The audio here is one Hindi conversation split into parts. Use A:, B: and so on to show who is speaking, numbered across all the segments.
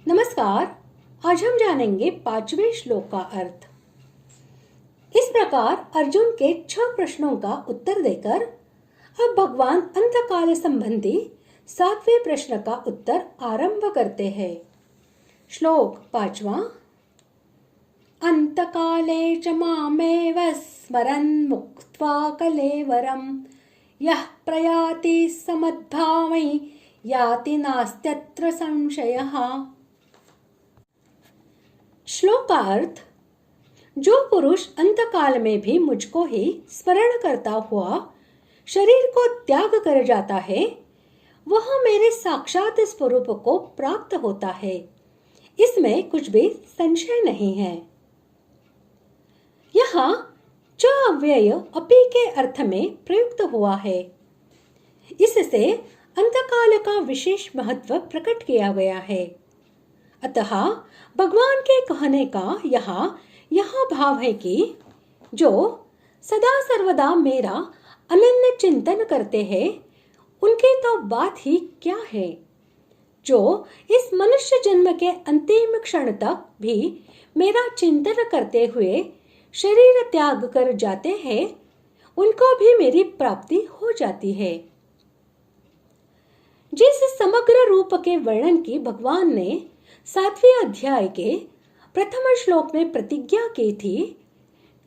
A: नमस्कार। आज हम जानेंगे 5वें श्लोक का अर्थ। इस प्रकार अर्जुन के 6 प्रश्नों का उत्तर देकर अब भगवान अंतकाल संबंधी 7वें प्रश्न का उत्तर आरंभ करते हैं। श्लोक 5वां। अंतकाले च मामेव स्मरन् मुक्त्वा कलेवरं यः प्रयाति समद्भावै याति नास्त्यत्र संशयः। श्लोक का अर्थ, जो पुरुष अंतकाल में भी मुझको ही स्मरण करता हुआ शरीर को त्याग कर जाता है, वह मेरे साक्षात स्वरूप को प्राप्त होता है, इसमें कुछ भी संशय नहीं है। यहाँ च अव्यय अपि के अर्थ में प्रयुक्त हुआ है। इससे अंतकाल का विशेष महत्व प्रकट किया गया है। अतः भगवान के कहने का यहाँ भाव है कि जो सदा सर्वदा मेरा अनन्य चिंतन करते हैं, उनकी तो बात ही क्या है। जो इस मनुष्य जन्म के अंतिम क्षण तक भी मेरा चिंतन करते हुए शरीर त्याग कर जाते हैं, उनको भी मेरी प्राप्ति हो जाती है। जिस समग्र रूप के वर्णन की भगवान ने 7वें अध्याय के प्रथम श्लोक में प्रतिज्ञा की थी,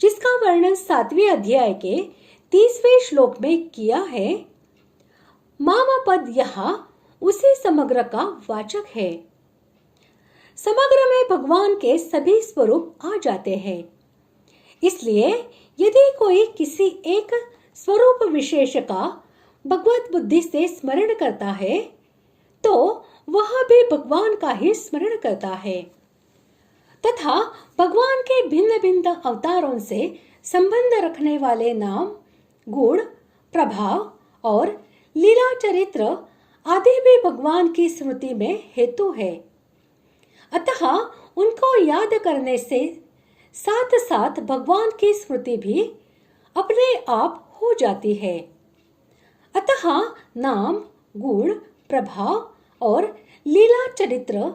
A: जिसका वर्णन 7वें अध्याय के 30वें श्लोक में किया है, माम पद यहाँ उसी समग्र का वाचक है। समग्र में भगवान के सभी स्वरूप आ जाते हैं। इसलिए यदि कोई किसी एक स्वरूप विशेष का भगवत बुद्धि से स्मरण करता है, तो वह भी भगवान का ही स्मरण करता है तथा भगवान के भिन्न भिन्न अवतारों से संबंध रखने वाले नाम, गुण, प्रभाव और लीला चरित्र आदि भी भगवान की स्मृति में हेतु है। अतः उनको याद करने से साथ साथ भगवान की स्मृति भी अपने आप हो जाती है। अतः नाम, गुण, प्रभाव और लीला चरित्र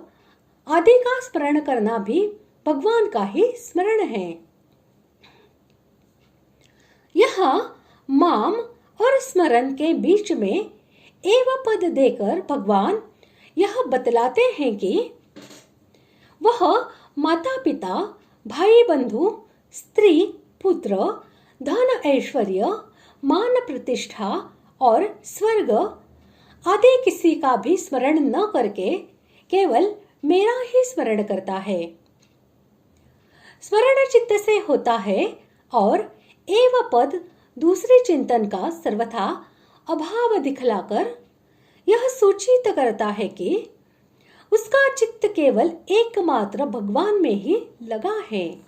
A: आदि का स्मरण करना भी भगवान का ही स्मरण है। यहाँ माम और स्मरण के बीच में एव पद देकर भगवान यह बतलाते हैं कि वह माता पिता, भाई बंधु, स्त्री, पुत्र, धन, ऐश्वर्य, मान, प्रतिष्ठा और स्वर्ग आदि किसी का भी स्मरण न करके केवल मेरा ही स्मरण करता है। स्मरण चित्त से होता है और एव पद दूसरे चिंतन का सर्वथा अभाव दिखलाकर यह सूचित करता है कि उसका चित्त केवल एकमात्र भगवान में ही लगा है।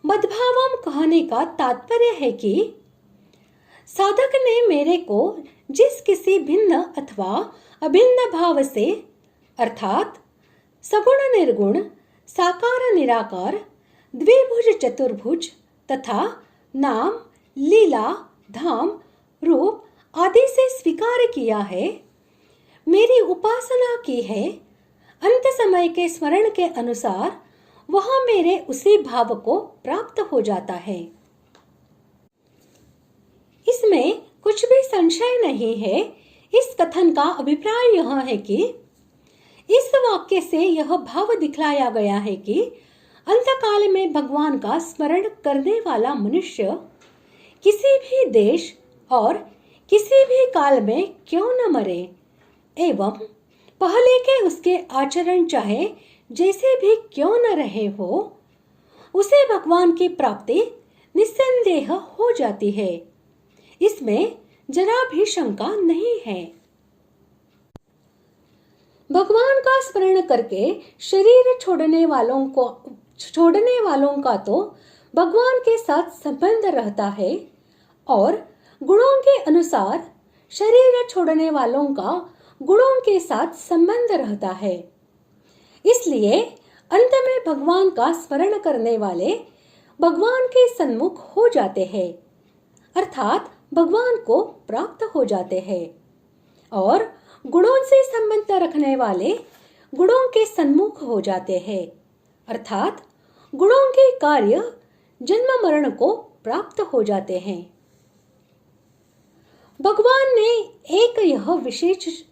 A: मद्भावम कहने का तात्पर्य है कि साधक ने मेरे को जिस किसी भिन्न अथवा अभिन्न भाव से अर्थात सगुण निर्गुण, साकार निराकार, द्विभुज चतुर्भुज तथा नाम, लीला, धाम, रूप आदि से स्वीकार किया है, मेरी उपासना की है, अंत समय के स्मरण के अनुसार वह मेरे उसी भाव को प्राप्त हो जाता है। इसमें कुछ भी संशय नहीं है। इस कथन का अभिप्राय यह है कि इस वाक्य से यह भाव दिखलाया गया है कि अंतकाल में भगवान का स्मरण करने वाला मनुष्य किसी भी देश और किसी भी काल में क्यों न मरे एवं पहले के उसके आचरण चाहे जैसे भी क्यों न रहे हो, उसे भगवान की प्राप्ति निस्संदेह हो जाती है। इसमें जरा भी शंका नहीं है। भगवान का स्मरण करके शरीर छोड़ने वालों का तो भगवान के साथ संबंध रहता है और गुणों के अनुसार शरीर छोड़ने वालों का गुणों के साथ संबंध रहता है। इसलिए अंत में भगवान का स्मरण करने वाले भगवान के सन्मुख हो जाते हैं, अर्थात भगवान को प्राप्त हो जाते हैं और गुणों से संबंध रखने वाले गुणों के सन्मुख हो जाते हैं, अर्थात गुणों के कार्य जन्म मरण को प्राप्त हो जाते हैं। भगवान ने एक यह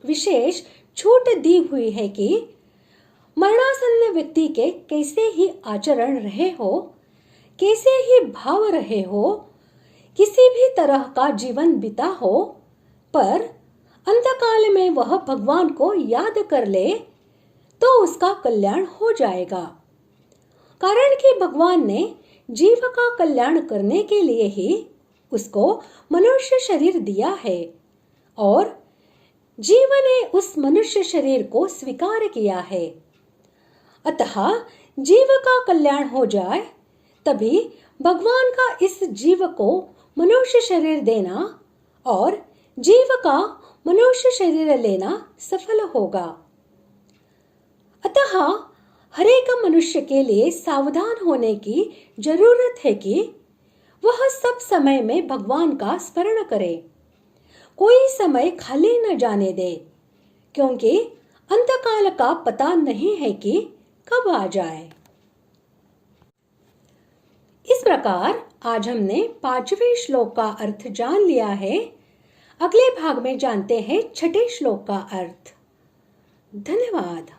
A: विशेष छूट दी हुई है कि मरणासन्न व्यक्ति के कैसे ही आचरण रहे हो, कैसे ही भाव रहे हो, किसी भी तरह का जीवन बीता हो, पर अंतकाल में वह भगवान को याद कर ले तो उसका कल्याण हो जाएगा। कारण कि भगवान ने जीव का कल्याण करने के लिए ही उसको मनुष्य शरीर दिया है और जीव ने उस मनुष्य शरीर को स्वीकार किया है। अतः जीव का कल्याण हो जाए तभी भगवान का इस जीव को मनुष्य शरीर देना और जीव का मनुष्य शरीर लेना सफल होगा। अतः हर एक मनुष्य के लिए सावधान होने की जरूरत है कि वह सब समय में भगवान का स्मरण करे, कोई समय खाली न जाने दे, क्योंकि अंतकाल का पता नहीं है कि कब आ जाए। इस प्रकार आज हमने 5वें श्लोक का अर्थ जान लिया है। अगले भाग में जानते हैं 6ठे श्लोक का अर्थ। धन्यवाद।